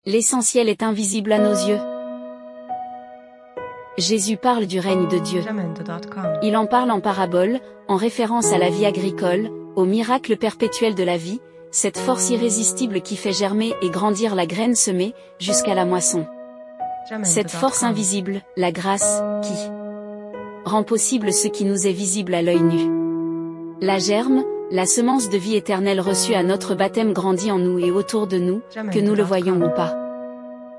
L'essentiel est invisible à nos yeux. Jésus parle du règne de Dieu. Il en parle en parabole, en référence à la vie agricole, au miracle perpétuel de la vie, cette force irrésistible qui fait germer et grandir la graine semée, jusqu'à la moisson. Cette force invisible, la grâce, qui rend possible ce qui nous est visible à l'œil nu. La germe, la semence de vie éternelle reçue à notre baptême grandit en nous et autour de nous, que nous le voyons ou pas.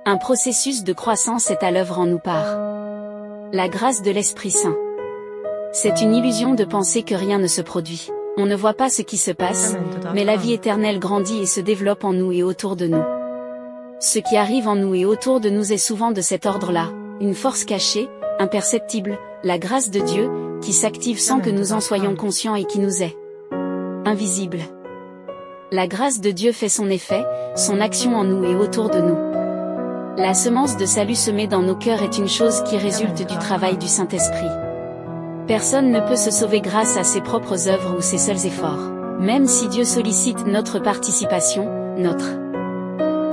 Un processus de croissance est à l'œuvre en nous par la grâce de l'Esprit Saint. C'est une illusion de penser que rien ne se produit. On ne voit pas ce qui se passe, mais la vie éternelle grandit et se développe en nous et autour de nous. Ce qui arrive en nous et autour de nous est souvent de cet ordre-là, une force cachée, imperceptible, la grâce de Dieu, qui s'active sans que nous en soyons conscients et qui nous est invisible. La grâce de Dieu fait son effet, son action en nous et autour de nous. La semence de salut semée dans nos cœurs est une chose qui résulte du travail du Saint-Esprit. Personne ne peut se sauver grâce à ses propres œuvres ou ses seuls efforts. Même si Dieu sollicite notre participation, notre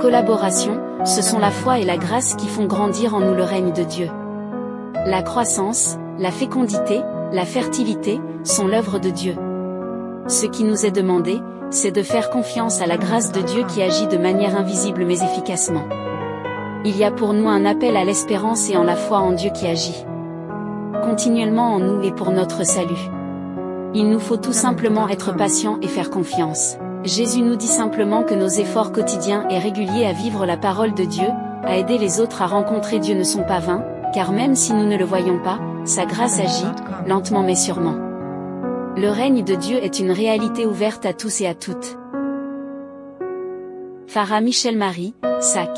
collaboration, ce sont la foi et la grâce qui font grandir en nous le règne de Dieu. La croissance, la fécondité, la fertilité, sont l'œuvre de Dieu. Ce qui nous est demandé, c'est de faire confiance à la grâce de Dieu qui agit de manière invisible mais efficacement. Il y a pour nous un appel à l'espérance et en la foi en Dieu qui agit continuellement en nous et pour notre salut. Il nous faut tout simplement être patients et faire confiance. Jésus nous dit simplement que nos efforts quotidiens et réguliers à vivre la parole de Dieu, à aider les autres à rencontrer Dieu ne sont pas vains, car même si nous ne le voyons pas, sa grâce agit, lentement mais sûrement. Le règne de Dieu est une réalité ouverte à tous et à toutes. Farah Michel Marie, SAC.